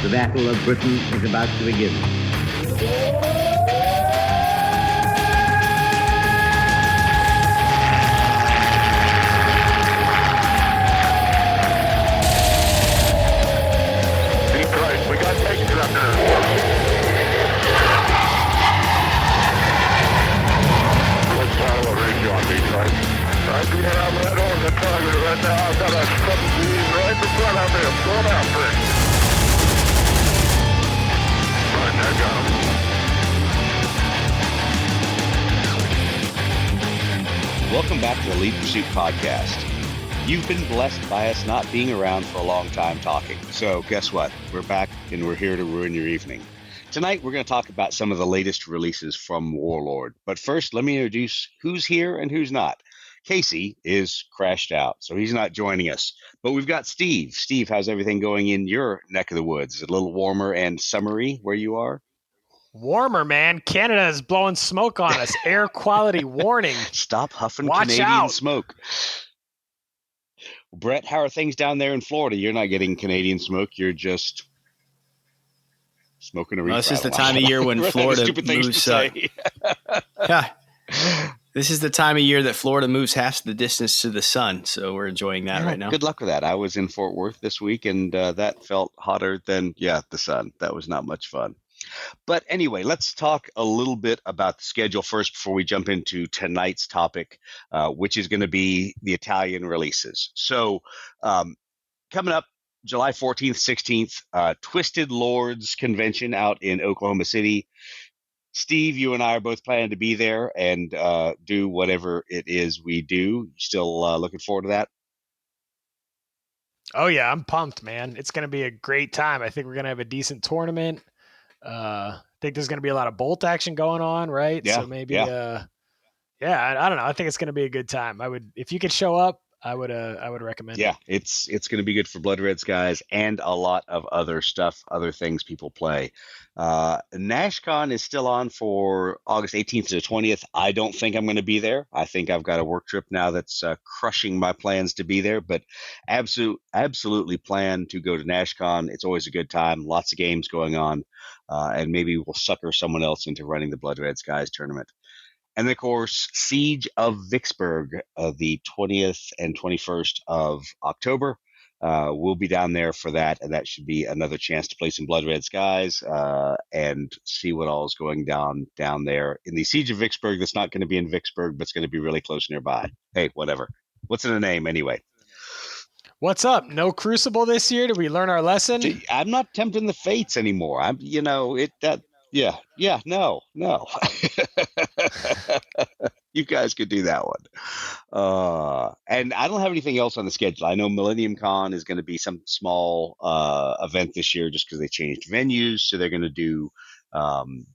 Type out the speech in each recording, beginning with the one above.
The Battle of Britain is about to begin. We got tanks up there. Let's follow a radio on Detroit. I'm being out right over the target right now. I've got a 7G right in front of me. I'm going after it. Right there, got him. Welcome back to the Lead Pursuit Podcast. You've been blessed by us not being around for a long time talking. So guess what? We're back and we're here to ruin your evening. Tonight, we're going to talk about some of the latest releases from Warlord. But first, let me introduce who's here and who's not. Casey is crashed out, so he's not joining us. But we've got Steve. Steve, how's everything going in your neck of the woods? Is it a little warmer and summery where you are? Warmer, man. Canada is blowing smoke on us. Air quality warning. Stop huffing Watch Canadian out. smoke. Brett, how are things down there in Florida? You're not getting Canadian smoke. You're just smoking a reefer. This is the time of year when Florida moves. Yeah, this is the time of year that Florida moves half the distance to the sun. So we're enjoying that right now. Good luck with that. I was in Fort Worth this week, and that felt hotter than the sun. That was not much fun. But anyway, let's talk a little bit about the schedule first before we jump into tonight's topic, which is going to be the Italian releases. So coming up July 14th, 16th, Twisted Lords Convention out in Oklahoma City. Steve, you and I are both planning to be there and do whatever it is we do. You still looking forward to that? Oh, yeah, I'm pumped, man. It's going to be a great time. I think we're going to have a decent tournament. I think there's going to be a lot of bolt action going on, right? Yeah, so maybe, I don't know. I think it's going to be a good time. If you could show up, I would recommend it. Yeah, it's going to be good for Blood Red Skies and a lot of other stuff, other things people play. NashCon is still on for August 18th to the 20th. I don't think I'm going to be there. I think I've got a work trip now that's crushing my plans to be there, but absolutely plan to go to NashCon. It's always a good time, lots of games going on, and maybe we'll sucker someone else into running the Blood Red Skies tournament. And of course, Siege of Vicksburg, the 20th and 21st of October. We'll be down there for that, and that should be another chance to play some Blood Red Skies and see what all is going down there. In the Siege of Vicksburg, that's not going to be in Vicksburg, but it's going to be really close nearby. Hey, whatever. What's in the name anyway? What's up? No Crucible this year? Did we learn our lesson? I'm not tempting the fates anymore. No. You guys could do that one. And I don't have anything else on the schedule. I know Millennium Con is going to be some small event this year just because they changed venues. So they're going to do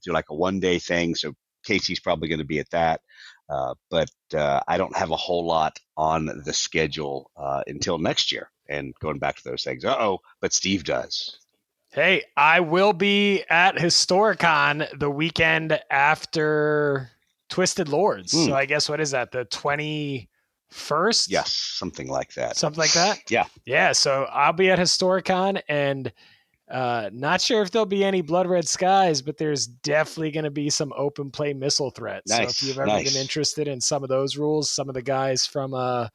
like a one-day thing. So Casey's probably going to be at that. But I don't have a whole lot on the schedule until next year and going back to those things. But Steve does. Hey, I will be at Historicon the weekend after Twisted Lords. So I guess, what is that, the 21st? Yes, something like that. Something like that? Yeah. Yeah, so I'll be at Historicon, and not sure if there'll be any Blood Red Skies, but there's definitely going to be some open play missile threats. Nice, so if you've ever been interested in some of those rules, some of the guys from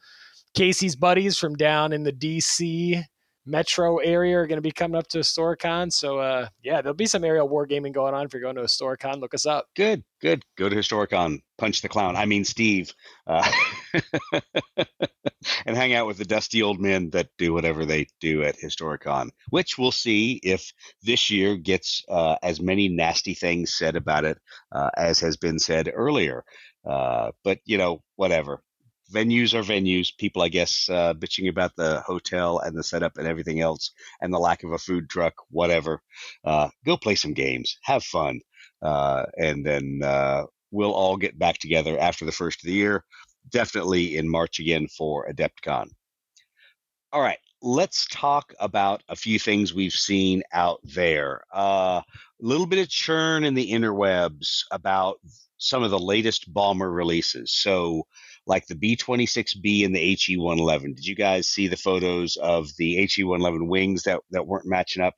Casey's buddies from down in the DC metro area are going to be coming up to Historicon. So there'll be some aerial wargaming going on. If you're going to Historicon, look us up. Good. Go to Historicon, punch the clown. I mean, Steve, and hang out with the dusty old men that do whatever they do at Historicon, which we'll see if this year gets as many nasty things said about it as has been said earlier. But whatever. Venues are venues. People, I guess, bitching about the hotel and the setup and everything else and the lack of a food truck, whatever. Go play some games. Have fun. And then we'll all get back together after the first of the year, definitely in March again for AdeptCon. All right. Let's talk about a few things we've seen out there. A little bit of churn in the interwebs about some of the latest bomber releases. So like the B-26B and the HE-111. Did you guys see the photos of the HE-111 wings that weren't matching up?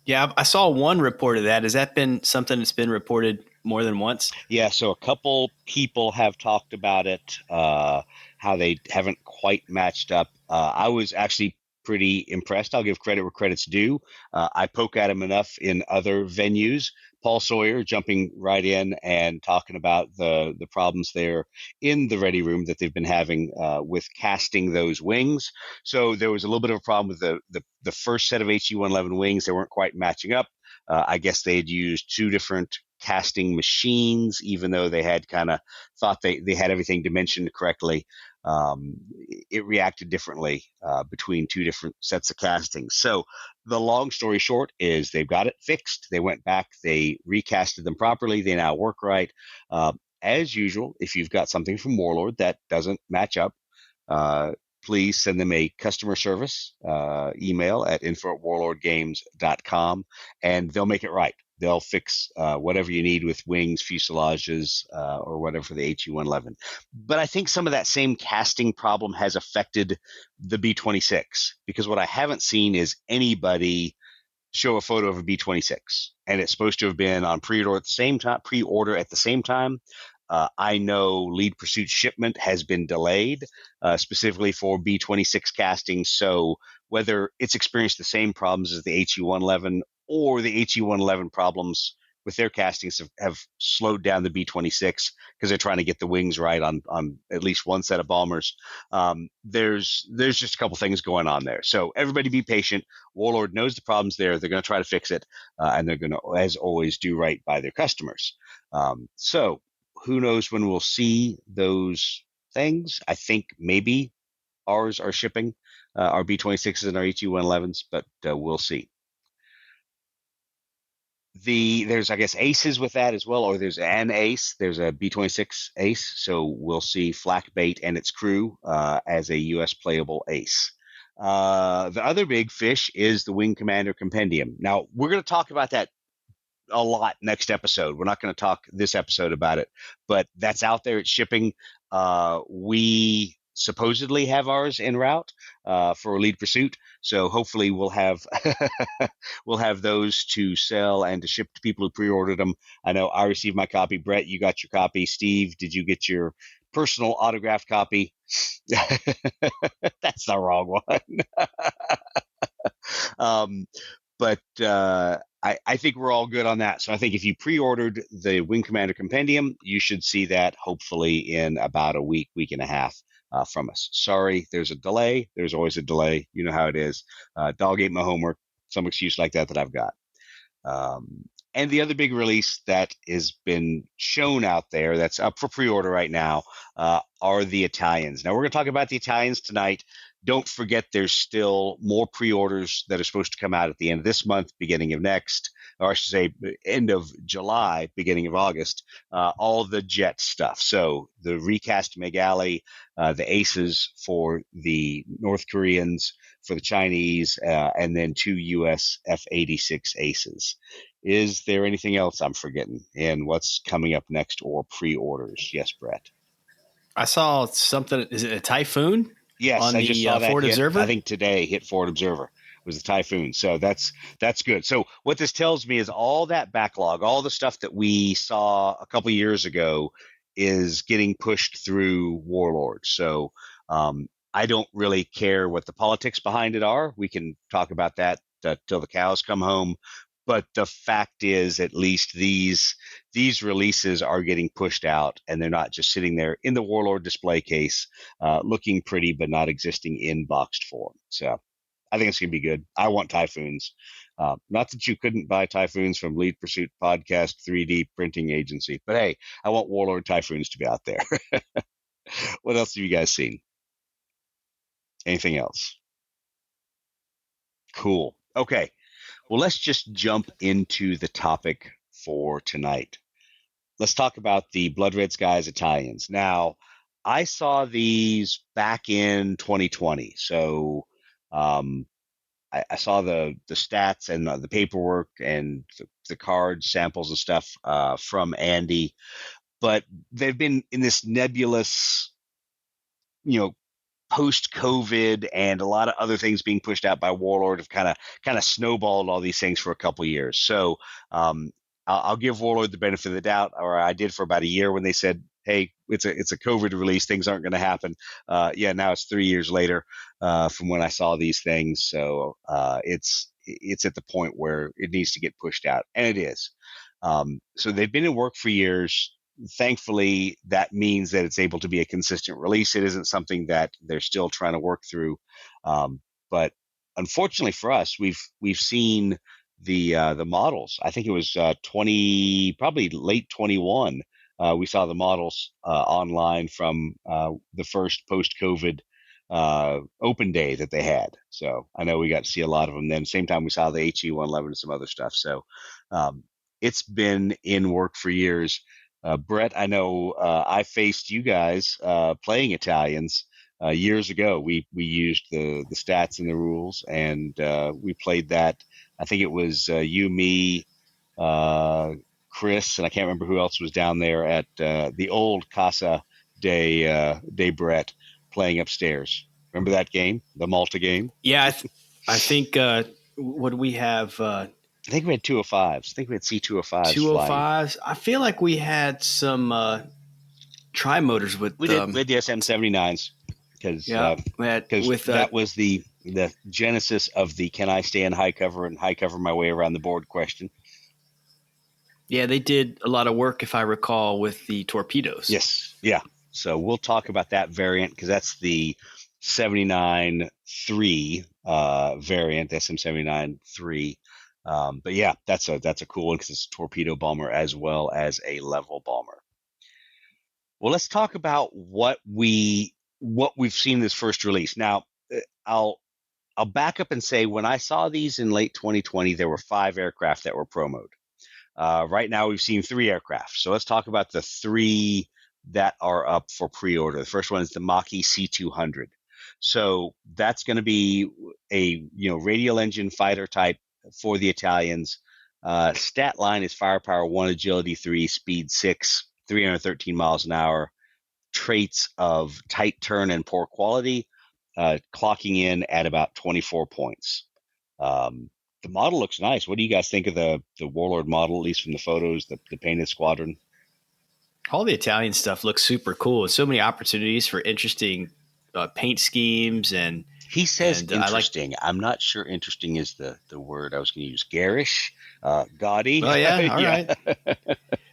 Yeah, I saw one report of that. Has that been something that's been reported more than once? Yeah, so a couple people have talked about it, how they haven't quite matched up. I was actually pretty impressed. I'll give credit where credit's due. I poke at him enough in other venues. Paul Sawyer jumping right in and talking about the problems there in the ready room that they've been having with casting those wings. So there was a little bit of a problem with the first set of HE-111 wings. They weren't quite matching up. I guess they had used two different casting machines, even though they had kind of thought they had everything dimensioned correctly. It reacted differently between two different sets of castings. So the long story short is they've got it fixed. They went back, they recasted them properly. They now work right. As usual, if you've got something from Warlord that doesn't match up, please send them a customer service email at info@warlordgames.com, and they'll make it right. They'll fix whatever you need with wings, fuselages, or whatever for the HE-111. But I think some of that same casting problem has affected the B-26, because what I haven't seen is anybody show a photo of a B-26, and it's supposed to have been on pre-order at the same time. I know Lead Pursuit shipment has been delayed, specifically for B-26 casting. So whether it's experienced the same problems as the HE-111, or the HE-111 problems with their castings have slowed down the B-26 because they're trying to get the wings right on at least one set of bombers. There's just a couple things going on there. So everybody be patient. Warlord knows the problems there. They're going to try to fix it, and they're going to, as always, do right by their customers. So who knows when we'll see those things? I think maybe ours are shipping, our B-26s and our HE-111s, but we'll see. There's, I guess, aces with that as well, or there's an ace. There's a B-26 ace, so we'll see Flak Bait and its crew as a U.S. playable ace. The other big fish is the Wing Commander Compendium. Now, we're going to talk about that a lot next episode. We're not going to talk this episode about it, but that's out there. It's shipping. We supposedly have ours en route for Lead Pursuit, so hopefully we'll have we'll have those to sell and to ship to people who pre-ordered them. I know I received my copy. Brett, you got your copy. Steve, did you get your personal autographed copy? That's the wrong one. But I think we're all good on that. So I think if you pre-ordered the Wing Commander Compendium, you should see that hopefully in about a week and a half from us. Sorry, there's a delay. There's always a delay. You know how it is. Dog ate my homework. Some excuse like that I've got. And the other big release that has been shown out there that's up for pre-order right now are the Italians. Now, we're going to talk about the Italians tonight. Don't forget there's still more pre-orders that are supposed to come out at the end of this month, beginning of next, or I should say end of July, beginning of August, all the jet stuff. So the recast Megali, the aces for the North Koreans, for the Chinese, and then 2 U.S. F-86 aces. Is there anything else I'm forgetting in what's coming up next or pre-orders? Yes, Brett. I saw something. Is it a Typhoon? Yes, on I just saw that Forward hit, Observer? I think today hit Forward Observer was the Typhoon. So that's good. So what this tells me is all that backlog, all the stuff that we saw a couple years ago is getting pushed through Warlord. So I don't really care what the politics behind it are. We can talk about that till the cows come home. But the fact is, at least these releases are getting pushed out, and they're not just sitting there in the Warlord display case, looking pretty but not existing in boxed form. So I think it's going to be good. I want Typhoons. Not that you couldn't buy Typhoons from Lead Pursuit Podcast 3D Printing Agency, but hey, I want Warlord Typhoons to be out there. What else have you guys seen? Anything else? Cool. Okay. Well, let's just jump into the topic for tonight. Let's talk about the Blood Red Skies Italians. Now, I saw these back in 2020. So I saw the stats and the paperwork and the card samples and stuff from Andy. But they've been in this nebulous, post-COVID and a lot of other things being pushed out by Warlord have kind of snowballed all these things for a couple of years. So I'll give Warlord the benefit of the doubt, or I did for about a year when they said, "Hey, it's a COVID release, things aren't going to happen." Now it's 3 years later from when I saw these things, so it's at the point where it needs to get pushed out, and it is. So they've been in work for years. Thankfully, that means that it's able to be a consistent release. It isn't something that they're still trying to work through. But unfortunately for us, we've seen the models. I think it was probably late 21. We saw the models online from the first post-COVID open day that they had. So I know we got to see a lot of them then. Same time we saw the HE-111 and some other stuff. So it's been in work for years. Brett, I know I faced you guys playing Italians years ago. We used the stats and the rules, and we played that. I think it was you, me, Chris, and I can't remember who else was down there at the old Casa de Brett playing upstairs. Remember that game, the Malta game? Yeah, I think what do we have? I think we had 205s. I think we had C205s. 205s. I feel like we had some tri-motors with. We did the SM79s because that was the genesis of the can I stay in high cover and high cover my way around the board question. Yeah, they did a lot of work, if I recall, with the torpedoes. Yes, yeah. So we'll talk about that variant because that's the 79-3 variant, SM79-3. But yeah, that's a cool one because it's a torpedo bomber as well as a level bomber. Well, let's talk about what we've seen this first release. Now, I'll back up and say when I saw these in late 2020, there were 5 aircraft that were promoted. Right now, we've seen 3 aircraft. So let's talk about the 3 that are up for pre-order. The first one is the Mach-E C200. So that's going to be a radial engine fighter type for the Italians. Stat line is firepower 1, agility 3, speed 6, 313 miles an hour. Traits of tight turn and poor quality, clocking in at about 24 points. The model looks nice. What do you guys think of the Warlord model, at least from the photos, the painted squadron? All the Italian stuff looks super cool. So many opportunities for interesting paint schemes. And he says interesting. I'm not sure interesting is the word I was going to use. Garish, gaudy. Oh, yeah. All right.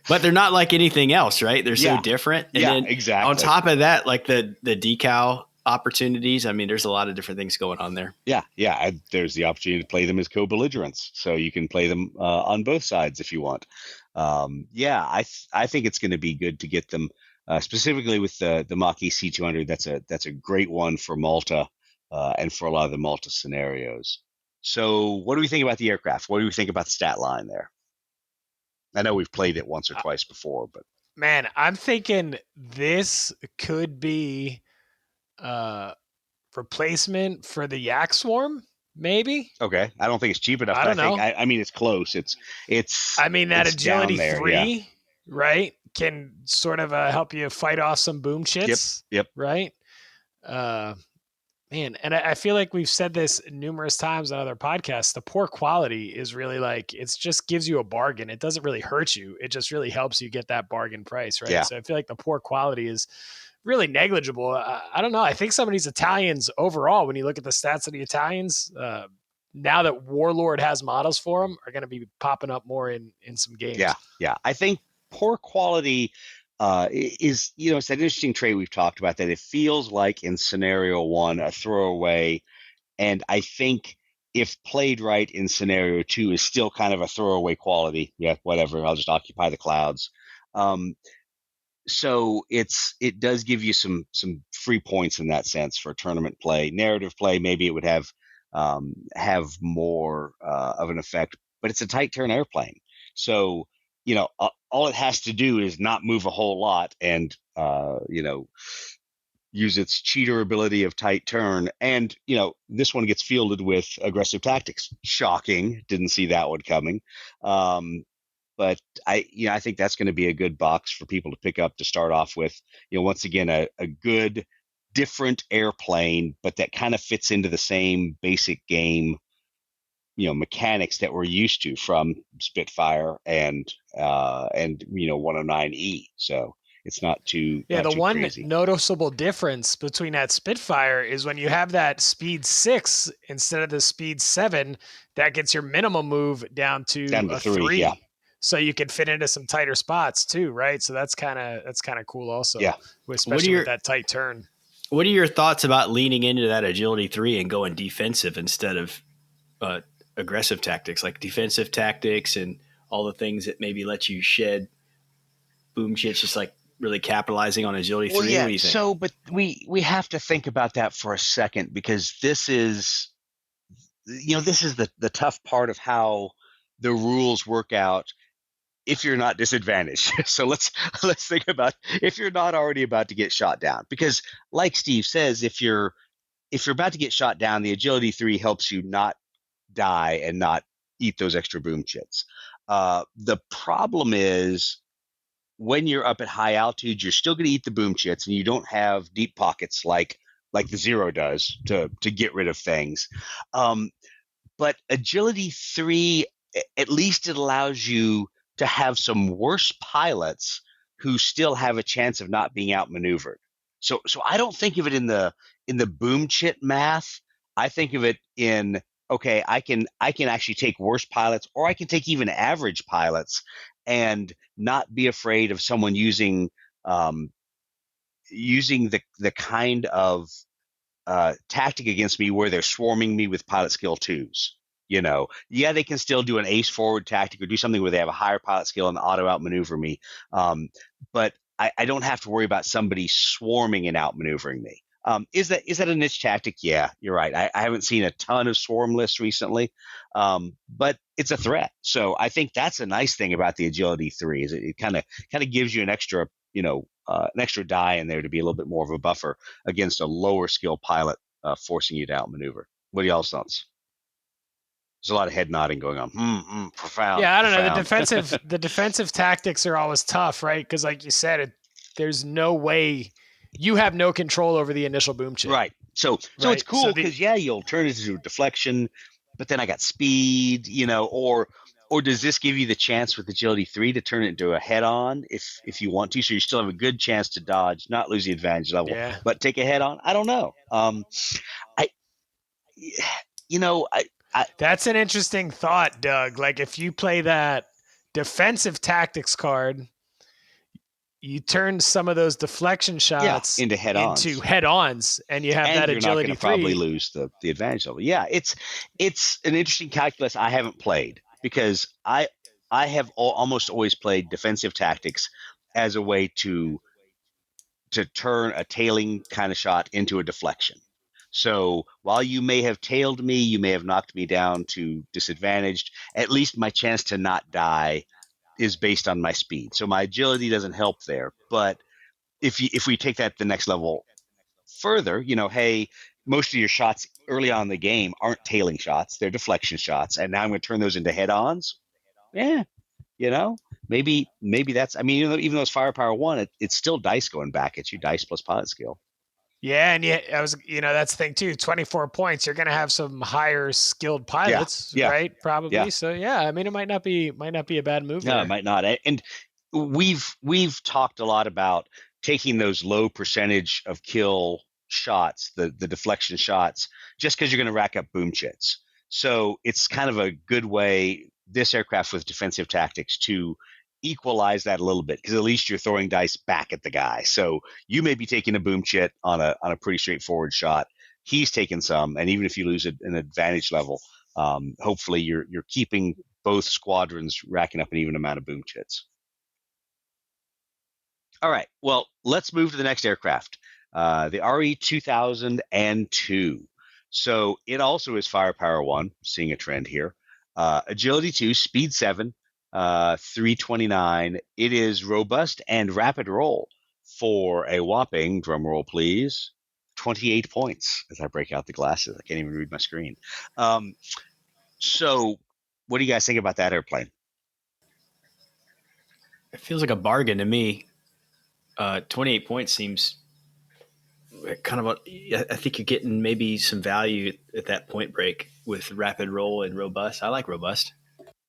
But they're not like anything else, right? They're so different. And then exactly. On top of that, like the decal opportunities. I mean, there's a lot of different things going on there. Yeah. There's the opportunity to play them as co-belligerents, so you can play them on both sides if you want. I think it's going to be good to get them specifically with the Mach-E C200. That's a great one for Malta and for a lot of the Malta scenarios. So, what do we think about the aircraft? What do we think about the stat line there? I know we've played it once or twice before, but man, I'm thinking this could be replacement for the Yak Swarm, maybe. Okay, I don't think it's cheap enough. I don't know. I mean, it's close. It's. I mean, that agility there, 3, right, can sort of help you fight off some boom chits. Yep. Right. Man, and I feel like we've said this numerous times on other podcasts. The poor quality is really like, it just gives you a bargain. It doesn't really hurt you. It just really helps you get that bargain price, right? Yeah. So I feel like the poor quality is really negligible. I don't know. I think some of these Italians overall, when you look at the stats of the Italians, now that Warlord has models for them, are going to be popping up more in some games. Yeah. I think poor quality is, it's that interesting trait we've talked about, that it feels like in scenario 1 a throwaway, and I think if played right in scenario 2 is still kind of a throwaway quality. Yeah, whatever, I'll just occupy the clouds. So it does give you some free points in that sense for tournament play. Narrative play, maybe it would have more of an effect, but it's a tight turn airplane, so all it has to do is not move a whole lot and, use its cheater ability of tight turn. And, this one gets fielded with aggressive tactics. Shocking. Didn't see that one coming. But I think that's going to be a good box for people to pick up to start off with. Once again, a good different airplane, but that kind of fits into the same basic game, mechanics that we're used to from Spitfire and 109E. So it's not too the one crazy. Noticeable difference between that Spitfire is when you have that speed 6 instead of the speed 7, that gets your minimum move down to a 3. Yeah. So you can fit into some tighter spots too, right? So that's kind of cool also. Yeah. Especially with that tight turn. What are your thoughts about leaning into that agility 3 and going defensive instead of aggressive tactics, like defensive tactics and all the things that maybe let you shed boom shits, just like really capitalizing on agility 3? Yeah. What do you think? So, but we have to think about that for a second, because this is the tough part of how the rules work out if you're not disadvantaged. So let's think about if you're not already about to get shot down, because like Steve says, if you're about to get shot down, the agility 3 helps you not die and not eat those extra boom chits. The problem is, when you're up at high altitude, you're still going to eat the boom chits, and you don't have deep pockets like the Zero does to get rid of things. But agility 3, at least it allows you to have some worse pilots who still have a chance of not being outmaneuvered. So I don't think of it in the boom chit math. I think of it in, okay, I can actually take worse pilots, or I can take even average pilots and not be afraid of someone using the kind of tactic against me where they're swarming me with pilot skill 2s. They can still do an ace forward tactic or do something where they have a higher pilot skill and auto outmaneuver me. But I don't have to worry about somebody swarming and outmaneuvering me. Is that a niche tactic? Yeah, you're right. I haven't seen a ton of swarm lists recently, but it's a threat. So I think that's a nice thing about the agility 3, is it kind of gives you an extra die in there to be a little bit more of a buffer against a lower skill pilot forcing you to outmaneuver. What are y'all's thoughts? There's a lot of head nodding going on. Profound. Yeah, I don't profound. know. The defensive tactics are always tough, right? Because like you said, there's no way, you have no control over the initial boom chip. Right. So it's cool because you'll turn it into a deflection, but then I got speed, or does this give you the chance with agility 3 to turn it into a head on if you want to? So you still have a good chance to dodge, not lose the advantage level, but take a head on. I don't know. That's an interesting thought, Doug. Like if you play that defensive tactics card, you turn some of those deflection shots into head-ons, and you have that agility 3. You're not going to probably lose the advantage level. Yeah, it's an interesting calculus I haven't played, because I have almost always played defensive tactics as a way to turn a tailing kind of shot into a deflection. So while you may have tailed me, you may have knocked me down to disadvantaged, at least my chance to not die is based on my speed. So my agility doesn't help there. But if we take that the next level further, hey, most of your shots early on in the game aren't tailing shots, they're deflection shots, and now I'm going to turn those into head-ons. Yeah, maybe that's, even though it's Firepower 1, it's still dice going back at you, dice plus pilot skill. Yeah, and that's the thing too. 24 points, you're going to have some higher skilled pilots, right? Probably. Yeah. So it might not be a bad move. No, it might not. And we've talked a lot about taking those low percentage of kill shots, the deflection shots, just because you're going to rack up boom chits. So it's kind of a good way, this aircraft with defensive tactics, to equalize that a little bit, because at least you're throwing dice back at the guy. So you may be taking a boom chit on a pretty straightforward shot. He's taking some, and even if you lose an advantage level, hopefully you're keeping both squadrons racking up an even amount of boom chits. All right, well, let's move to the next aircraft, the RE-2002. So it also is Firepower 1, seeing a trend here. Agility 2, Speed 7, 329. It is robust and rapid roll for a whopping, drum roll please, 28 points. As I break out the glasses, I can't even read my screen. So what do you guys think about that airplane? It feels like a bargain to me. 28 points seems kind of I think you're getting maybe some value at that point break with rapid roll and robust. I like robust.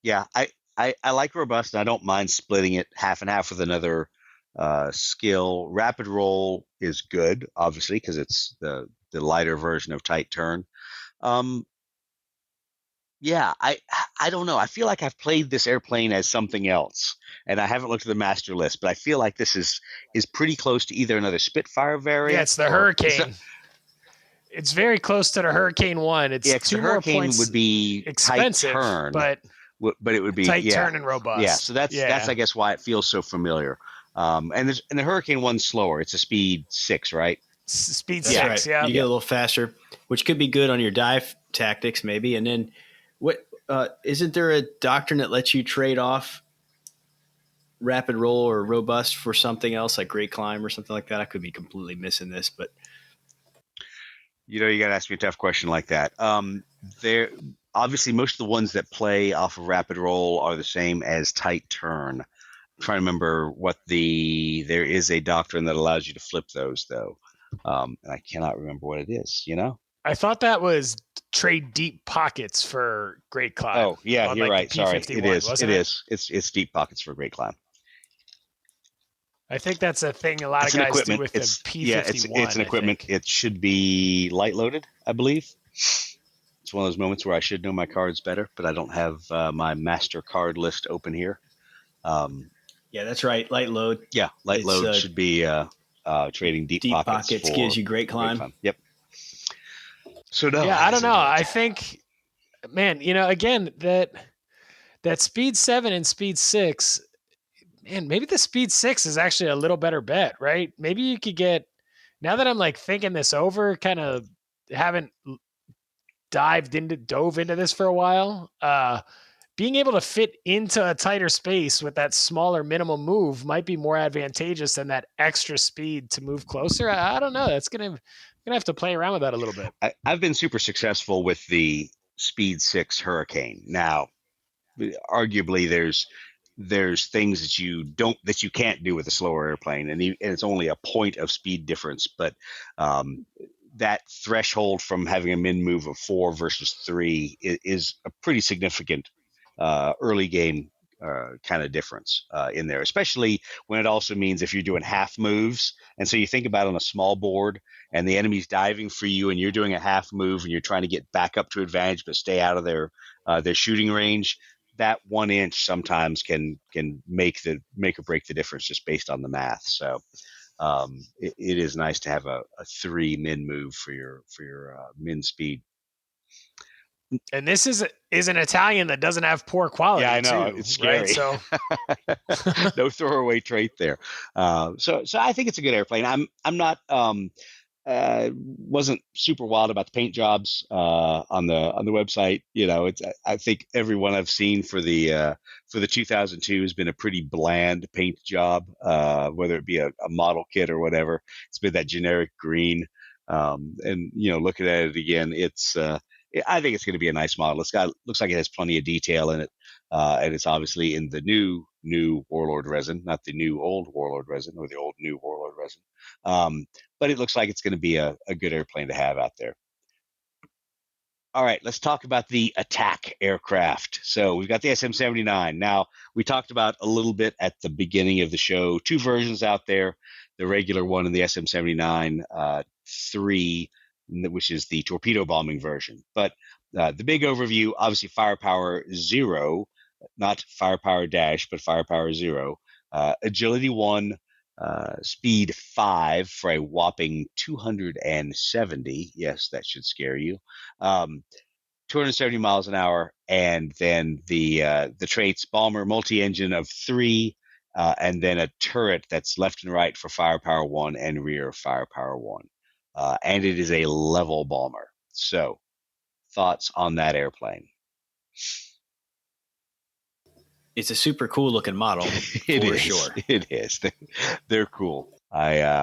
Yeah, I like robust, and I don't mind splitting it half and half with another skill. Rapid roll is good, obviously, because it's the lighter version of tight turn. Um, yeah, I don't know. I feel like I've played this airplane as something else, and I haven't looked at the master list, but I feel like this is pretty close to either another Spitfire variant. Yeah, it's the Hurricane. It's very close to the Hurricane 1. It's Yeah, 'cause the 2 more Hurricane points would be expensive, tight turn, but it would be tight turn and robust. Yeah, so that's I guess why it feels so familiar. And the Hurricane one's slower. It's a speed 6, right? Speed That's 6, right. yeah. You get a little faster, which could be good on your dive tactics maybe. And then what isn't there a doctrine that lets you trade off rapid roll or robust for something else like great climb or something like that? I could be completely missing this, but You got to ask me a tough question like that. There obviously most of the ones that play off of rapid roll are the same as tight turn. I'm trying to remember what there is a doctrine that allows you to flip those though. And I cannot remember what it is, I thought that was trade deep pockets for great climb. Oh, yeah, you're right. Sorry. It is. Wasn't it? It's deep pockets for great climb. I think that's a thing a lot of guys do with the P51. Yeah, it's an equipment. It should be light loaded, I believe. It's one of those moments where I should know my cards better, but I don't have my master card list open here. Yeah, that's right. Light load. Yeah, light load should be trading deep pockets gives you great climb. Yep. So no. Yeah, I don't know. I think, man, again, that speed 7 and speed 6, man, maybe the speed 6 is actually a little better bet, right? Maybe you could get, now that I'm like thinking this over, kind of haven't dove into this for a while, being able to fit into a tighter space with that smaller minimum move might be more advantageous than that extra speed to move closer. I don't know. That's gonna have to play around with that a little bit. I've been super successful with the speed 6 Hurricane. Now, arguably, there's things that you can't do with a slower airplane, and it's only a point of speed difference, but that threshold from having a min move of 4 versus 3 is a pretty significant early game kind of difference in there, especially when it also means if you're doing half moves. And so you think about on a small board and the enemy's diving for you and you're doing a half move and you're trying to get back up to advantage but stay out of their shooting range. That 1 inch sometimes can make or break the difference just based on the math. So it is nice to have a 3 min move for your min speed. And this is an Italian that doesn't have poor quality. Yeah, I know. Too, it's scary. Right? So no throwaway trait there. So I think it's a good airplane. I'm not wasn't super wild about the paint jobs on the website. I think everyone I've seen for the 2002 has been a pretty bland paint job, whether it be a model kit or whatever. It's been that generic green. And looking at it again, I think it's going to be a nice model. Looks like it has plenty of detail in it, and it's obviously in the new Warlord resin, not the new old Warlord resin or the old new Warlord resin. But it looks like it's going to be a good airplane to have out there. All right, let's talk about the attack aircraft. So we've got the SM-79. Now, we talked about a little bit at the beginning of the show, 2 versions out there, the regular one and the SM-79 3, which is the torpedo bombing version. But the big overview, obviously firepower 0, not firepower dash, but firepower 0. Agility 1, speed 5 for a whopping 270. Yes, that should scare you. 270 miles an hour, and then the traits bomber multi-engine of 3, and then a turret that's left and right for firepower 1 and rear firepower 1. And it is a level bomber. So, thoughts on that airplane? It's a super cool looking model. Sure. It is. They're cool. I've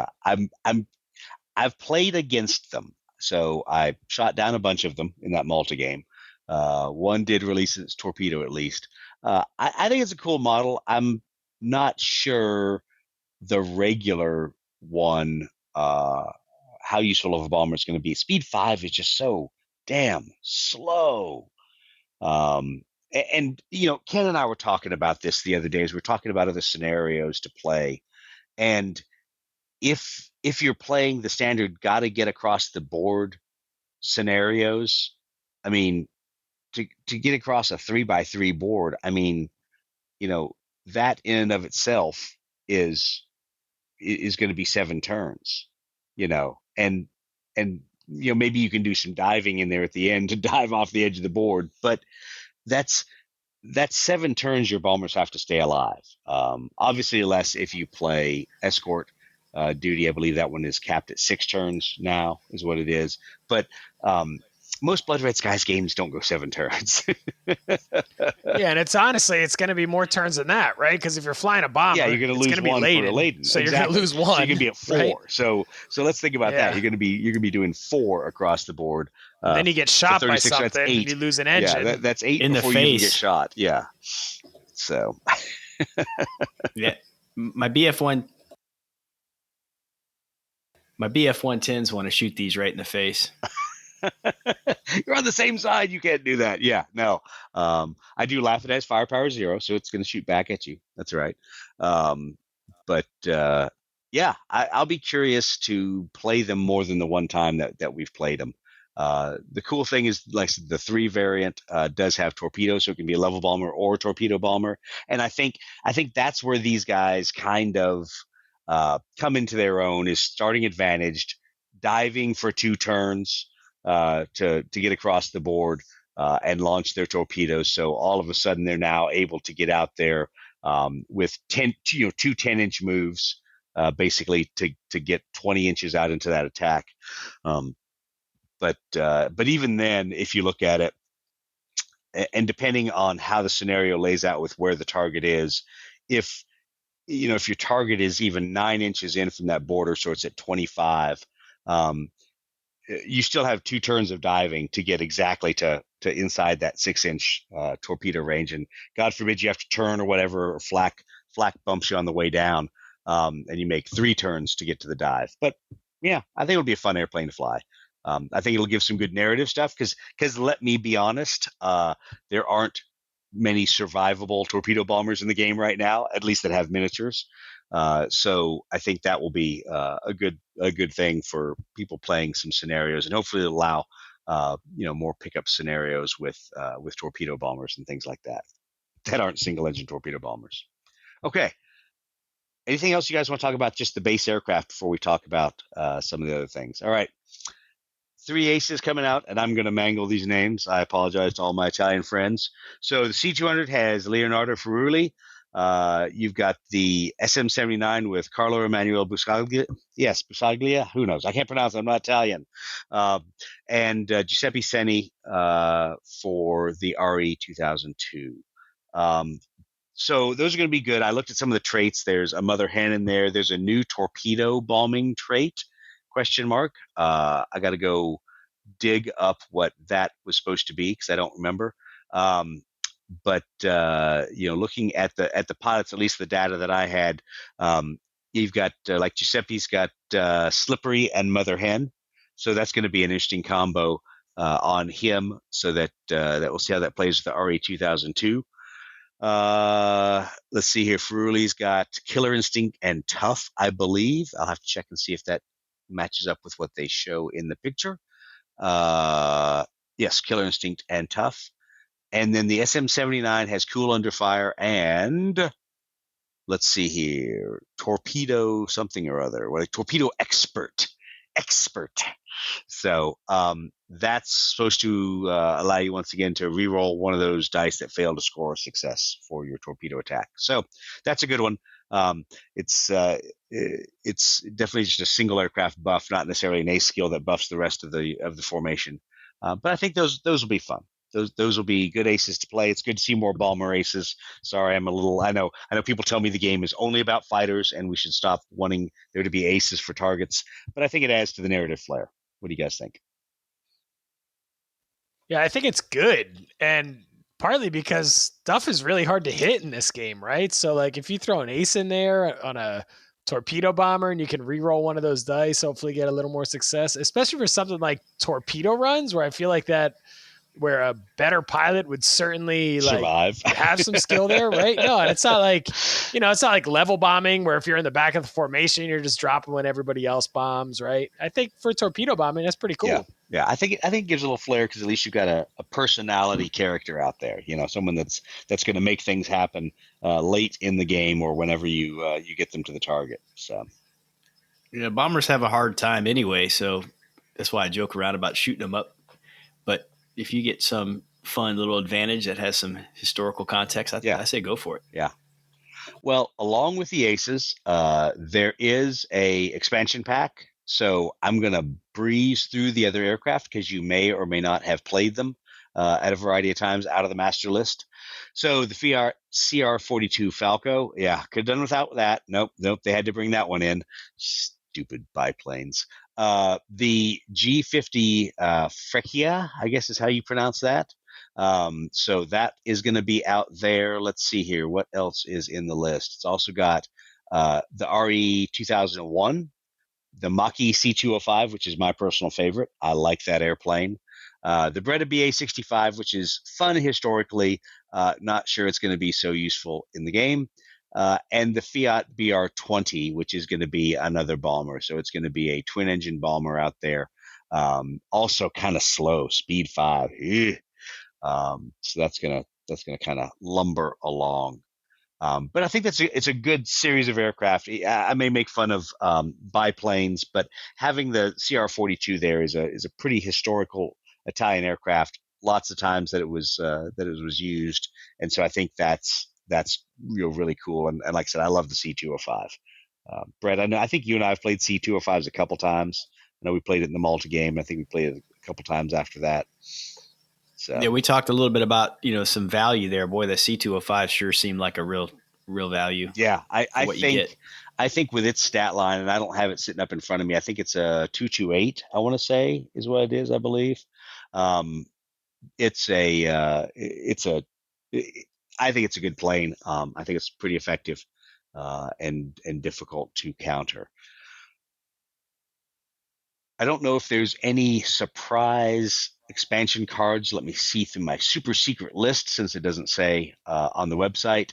played against them, so I shot down a bunch of them in that multi game. One did release its torpedo at least. I think it's a cool model. I'm not sure the regular one how useful of a bomber it's going to be. Speed 5 is just so damn slow. And Ken and I were talking about this the other day as we were talking about other scenarios to play. And if you're playing the standard got to get across the board scenarios, I mean, to get across a 3x3 board, I mean, that in and of itself is going to be 7 turns, and maybe you can do some diving in there at the end to dive off the edge of the board, but that's 7 turns your bombers have to stay alive. Obviously, less if you play escort duty. I believe that one is capped at 6 turns now, is what it is. But most Blood Red Skies games don't go 7 turns. Yeah, and it's going to be more turns than that, right? Because if you're flying a bomber, yeah, you're going to lose one for a laden. So exactly. You're going to lose one. So you're going to be at 4. Right? So let's think about that. You're going to be doing 4 across the board. Then you get shot by something, and you lose an engine. Yeah, that's 8 in before the face. You even get shot. Yeah. So. Yeah, my BF-110s want to shoot these right in the face. You're on the same side. You can't do that. Yeah, no. I do laugh at it as firepower 0, so it's going to shoot back at you. That's right. But yeah, I'll be curious to play them more than the one time that we've played them. The cool thing is, like the 3 variant does have torpedoes, so it can be a level bomber or a torpedo bomber. And I think that's where these guys kind of come into their own, is starting advantaged, diving for 2 turns to get across the board and launch their torpedoes. So all of a sudden they're now able to get out there with 2 10-inch moves, basically to get 20 inches out into that attack. But even then, if you look at it, and depending on how the scenario lays out with where the target is, if your target is even 9 inches in from that border, so it's at 25, you still have 2 turns of diving to get exactly to inside that 6-inch torpedo range. And God forbid you have to turn or whatever, or flak bumps you on the way down, and you make 3 turns to get to the dive. But yeah, I think it'll be a fun airplane to fly. I think it'll give some good narrative stuff because let me be honest, there aren't many survivable torpedo bombers in the game right now, at least that have miniatures. So I think that will be a good thing for people playing some scenarios, and hopefully it'll allow more pickup scenarios with torpedo bombers and things like that aren't single engine torpedo bombers. Okay. Anything else you guys want to talk about? Just the base aircraft before we talk about some of the other things. All right. 3 aces coming out, and I'm going to mangle these names. I apologize to all my Italian friends. So the C200 has Leonardo Ferruli. You've got the SM-79 with Carlo Emanuele Buscaglia. Yes, Buscaglia. Who knows? I can't pronounce it. I'm not Italian. And Giuseppe Seni for the RE-2002. So those are going to be good. I looked at some of the traits. There's a mother hen in there. There's a new torpedo bombing trait. ? I got to go dig up what that was supposed to be because I don't remember. But looking at the pilots, at least the data that I had, you've got like Giuseppe's got Slippery and Mother Hen, so that's going to be an interesting combo on him. So that we'll see how that plays with the RE-2002. Let's see here. Ferruli's got Killer Instinct and Tough, I believe. I'll have to check and see if that matches up with what they show in the picture. Yes, Killer Instinct and Tough. And then the SM-79 has Cool Under Fire and, let's see here, Torpedo something or other. Torpedo Expert. So that's supposed to allow you once again to reroll one of those dice that fail to score a success for your torpedo attack. So that's a good one. It's definitely just a single aircraft buff, not necessarily an ace skill that buffs the rest of the formation. But I think those will be fun. Those will be good aces to play. It's good to see more bomber aces. Sorry, I know people tell me the game is only about fighters and we should stop wanting there to be aces for targets, but I think it adds to the narrative flair. What do you guys think? Yeah, I think it's good. And partly because stuff is really hard to hit in this game, right? So like if you throw an ace in there on a torpedo bomber, and you can re-roll one of those dice, hopefully get a little more success, especially for something like torpedo runs, where I feel like that where a better pilot would certainly like Survive. have some skill there, right? No, and it's not like, it's not like level bombing where if you're in the back of the formation, you're just dropping when everybody else bombs, right? I think for torpedo bombing, that's pretty cool. Yeah. I think it gives a little flair because at least you've got a personality character out there. Someone that's going to make things happen late in the game or whenever you get them to the target. So bombers have a hard time anyway, so that's why I joke around about shooting them up. But if you get some fun little advantage that has some historical context, I say go for it. Yeah. Well, along with the aces, there is a expansion pack. So I'm going to breeze through the other aircraft because you may or may not have played them at a variety of times out of the master list. So the CR-42 Falco, could have done without that. Nope, they had to bring that one in. Stupid biplanes. The G50 Frekia, I guess is how you pronounce that. So that is going to be out there. Let's see here. What else is in the list? It's also got the RE 2001, the Mach-E C205, which is my personal favorite. I like that airplane. The Breda BA-65, which is fun historically. Not sure it's going to be so useful in the game. And the Fiat BR-20, which is going to be another bomber. So it's going to be a twin-engine bomber out there. Also kind of slow, speed 5. So that's gonna kind of lumber along. But I think it's a good series of aircraft. I may make fun of biplanes, but having the CR-42 there is a pretty historical Italian aircraft. Lots of times that it was used, and so I think that's really cool. And like I said, I love the C205. Brett, I think you and I have played C205s a couple times. I know we played it in the Malta game. I think we played it a couple times after that. So. Yeah, we talked a little bit about some value there. Boy, the C205 sure seemed like a real value. Yeah, I think with its stat line, and I don't have it sitting up in front of me. I think it's a 228. I want to say is what it is. I believe. I think it's a good plane. I think it's pretty effective and difficult to counter. I don't know if there's any surprise expansion cards. Let me see through my super secret list since it doesn't say on the website.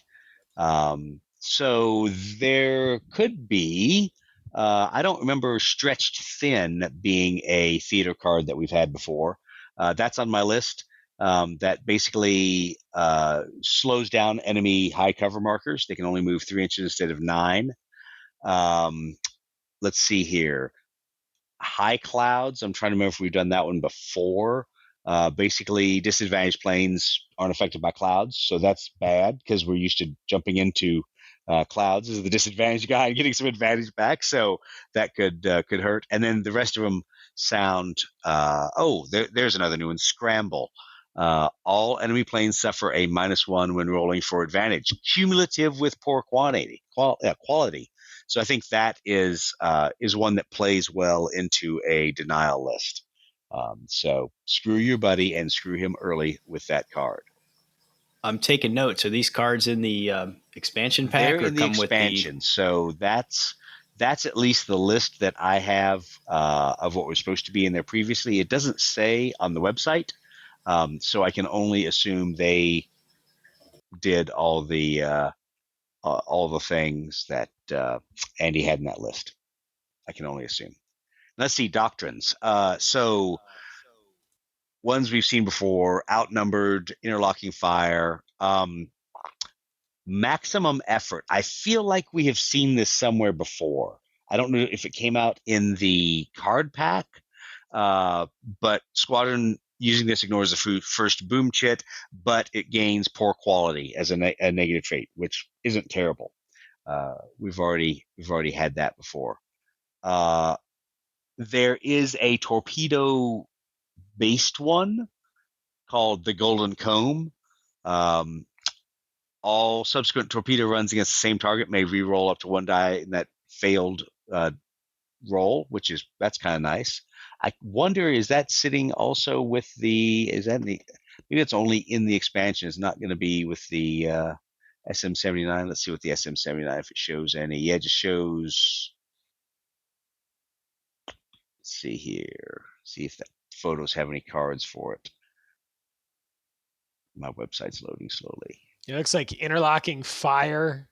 So there could be. I don't remember Stretched Thin being a theater card that we've had before. That's on my list. That basically slows down enemy high cover markers. They can only move 3 inches instead of 9. Let's see here. High clouds. I'm trying to remember if we've done that one before. Basically, disadvantaged planes aren't affected by clouds, so that's bad because we're used to jumping into clouds as the disadvantaged guy and getting some advantage back. So that could hurt. And then the rest of them sound. There's another new one. Scramble. All enemy planes suffer a -1 when rolling for advantage, cumulative with poor quality. So I think that is one that plays well into a denial list. So screw your buddy and screw him early with that card. I'm taking notes. Are these cards in the expansion pack? They're in the expansion. So that's at least the list that I have of what was supposed to be in there previously. It doesn't say on the website, so I can only assume they did all the things that Andy had in that list. I can only assume. Let's see, doctrines. So ones we've seen before: outnumbered, interlocking fire, maximum effort. I feel like we have seen this somewhere before. I don't know if it came out in the card pack, but Squadron using this ignores the first boom chit, but it gains poor quality as a negative trait, which isn't terrible. We've already had that before. There is a torpedo-based one called the Golden Comb. All subsequent torpedo runs against the same target may re-roll up to 1 die in that failed roll, that's kind of nice. I wonder, is that sitting also with maybe it's only in the expansion. It's not going to be with the SM79. Let's see what the SM79, if it shows any. Yeah, it just shows. Let's see here. See if the photos have any cards for it. My website's loading slowly. It looks like interlocking fire.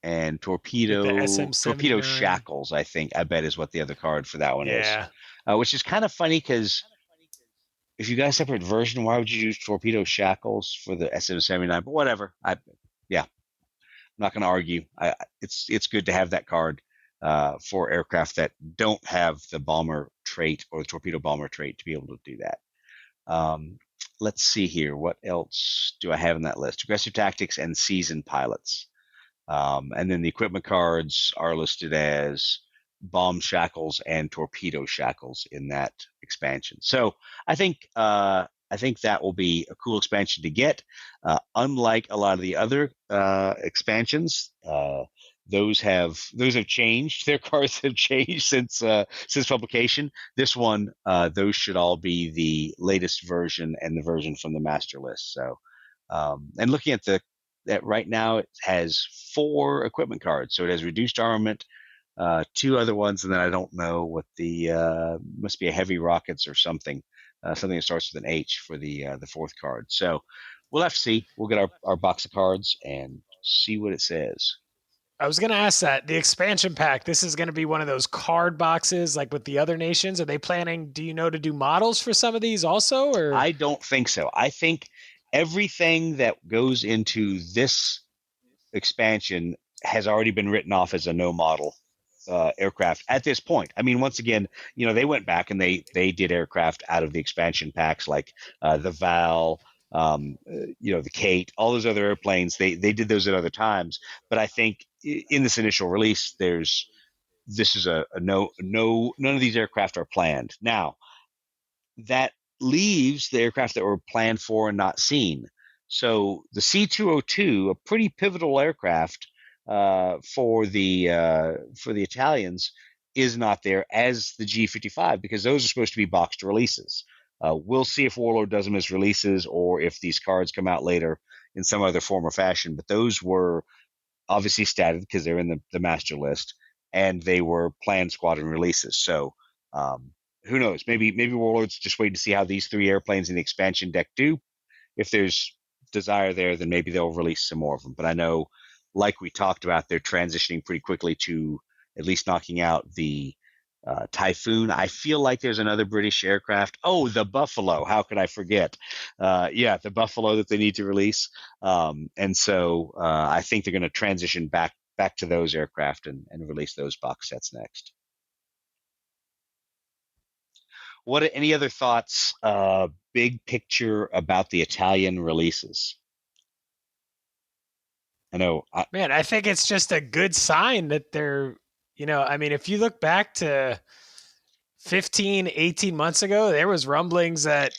And With the torpedo SM79. shackles, I bet is what the other card for that one Yeah. is. Which is kind of funny because if you got a separate version, why would you use torpedo shackles for the SM79? But whatever. I'm not going to argue. It's good to have that card for aircraft that don't have the bomber trait or the torpedo bomber trait to be able to do that. Let's see here. What else do I have in that list? Aggressive tactics and seasoned pilots. And then the equipment cards are listed as bomb shackles and torpedo shackles in that expansion. So I think that will be a cool expansion to get. Unlike a lot of the other expansions, those have changed. Their cards have changed since publication. This one, those should all be the latest version and the version from the master list. So, and looking at that right now, it has 4 equipment cards. So it has reduced armament, 2 other ones, and then I don't know what the must be a heavy rockets or something. Something that starts with an H for the 4th card. So we'll have to see. We'll get our box of cards and see what it says. I was going to ask that. The expansion pack, this is going to be one of those card boxes like with the other nations. Are they planning, do you know, to do models for some of these also? Or I don't think so. I think everything that goes into this expansion has already been written off as a no model aircraft at this point. I mean, once again, they went back and they did aircraft out of the expansion packs like the Val, the Kate, all those other airplanes. They did those at other times. But I think in this initial release, this is a no. None of these aircraft are planned. Now, that leaves the aircraft that were planned for and not seen. So the C-202, a pretty pivotal aircraft for the Italians, is not there, as the G-55, because those are supposed to be boxed releases. We'll see if Warlord does them as releases or if these cards come out later in some other form or fashion. But those were obviously statted because they're in the master list, and they were planned squadron releases. So who knows? Maybe Warlord's just waiting to see how these 3 airplanes in the expansion deck do. If there's desire there, then maybe they'll release some more of them. But I know, like we talked about, they're transitioning pretty quickly to at least knocking out the Typhoon. I feel like there's another British aircraft. Oh, the Buffalo. How could I forget? The Buffalo that they need to release. And so I think they're going to transition back to those aircraft and release those box sets next. Any other thoughts, big picture about the Italian releases? I know. I think it's just a good sign that they're, if you look back to 15, 18 months ago, there was rumblings that,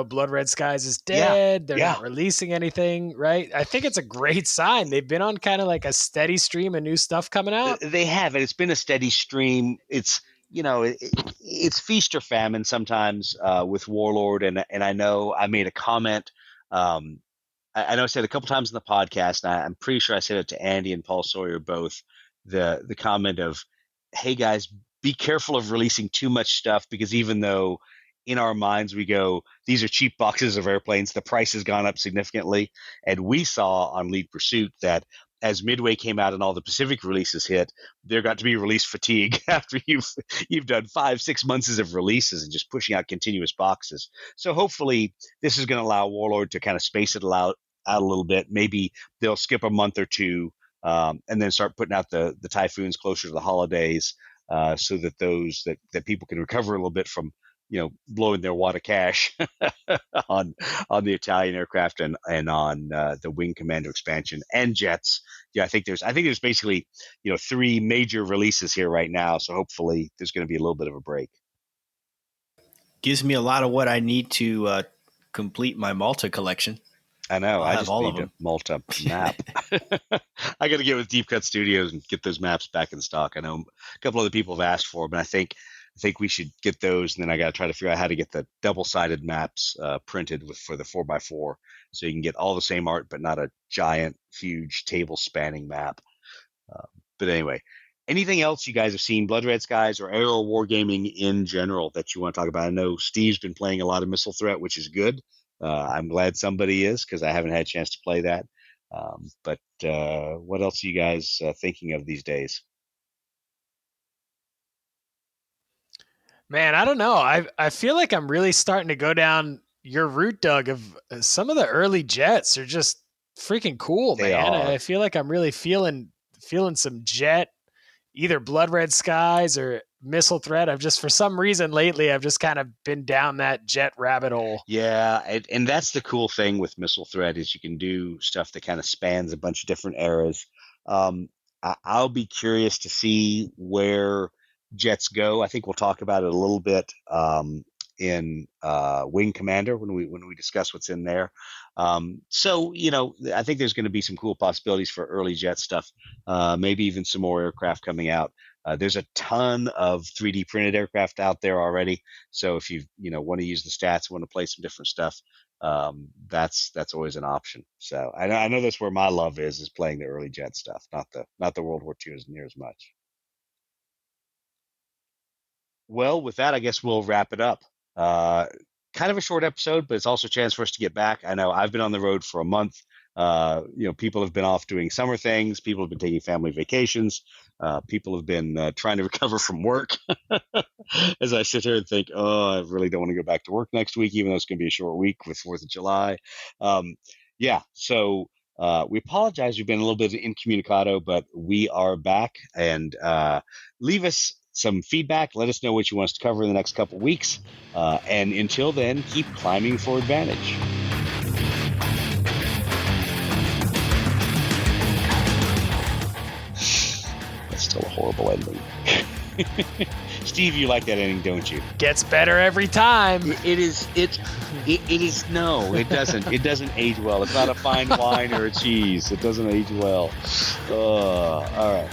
Blood Red Skies is dead. They're not releasing anything, right? I think it's a great sign. They've been on kind of like a steady stream of new stuff coming out. They have, and it's been a steady stream. It's, it's feast or famine sometimes with Warlord. And I know I made a comment. I know I said a couple times in the podcast, and I'm pretty sure I said it to Andy and Paul Sawyer both, the comment of, hey guys, be careful of releasing too much stuff, because even though in our minds we go, these are cheap boxes of airplanes, the price has gone up significantly. And we saw on Lead Pursuit that as Midway came out and all the Pacific releases hit, there got to be release fatigue after you've done 5-6 months of releases and just pushing out continuous boxes. So hopefully this is going to allow Warlord to kind of space it out a little bit. Maybe they'll skip a month or two and then start putting out the Typhoons closer to the holidays, so that those that people can recover a little bit from blowing their wad of cash on the Italian aircraft and on the Wing Commander expansion and jets. I think there's basically 3 major releases here right now. So hopefully there's going to be a little bit of a break. Gives me a lot of what I need to complete my Malta collection. I know. I just all need a Malta map. I got to get with Deep Cut Studios and get those maps back in stock. I know a couple other people have asked for them, and I think I think we should get those, and then I got to try to figure out how to get the double-sided maps printed for the 4x4, so you can get all the same art, but not a giant, huge table-spanning map. But anyway, anything else you guys have seen, Blood Red Skies or aerial wargaming in general, that you want to talk about? I know Steve's been playing a lot of Missile Threat, which is good. I'm glad somebody is, because I haven't had a chance to play that. But what else are you guys thinking of these days? Man, I don't know. I feel like I'm really starting to go down your route, Doug, of some of the early jets are just freaking cool, They man. are. I feel like I'm really feeling some jet, either Blood Red Skies or Missile Threat. I've just, for some reason lately, I've just kind of been down that jet rabbit hole. Yeah, and that's the cool thing with Missile Threat, is you can do stuff that kind of spans a bunch of different eras. I'll be curious to see where jets go. I think we'll talk about it a little bit in Wing Commander when we discuss what's in there. So I think there's going to be some cool possibilities for early jet stuff. Maybe even some more aircraft coming out. There's a ton of 3D printed aircraft out there already. So if you want to use the stats, want to play some different stuff, that's always an option. So I know that's where my love is playing the early jet stuff, not the World War II as near as much. Well, with that, I guess we'll wrap it up. Kind of a short episode, but it's also a chance for us to get back. I know I've been on the road for a month. People have been off doing summer things. People have been taking family vacations. People have been trying to recover from work. As I sit here and think, I really don't want to go back to work next week, even though it's going to be a short week with 4th of July. So we apologize. We've been a little bit incommunicado, but we are back. And leave us some feedback. Let us know what you want us to cover in the next couple weeks. And until then, keep climbing for advantage. That's still a horrible ending. Steve, you like that ending, don't you? Gets better every time. It is. No, it doesn't. It doesn't age well. It's not a fine wine or a cheese. It doesn't age well. All right.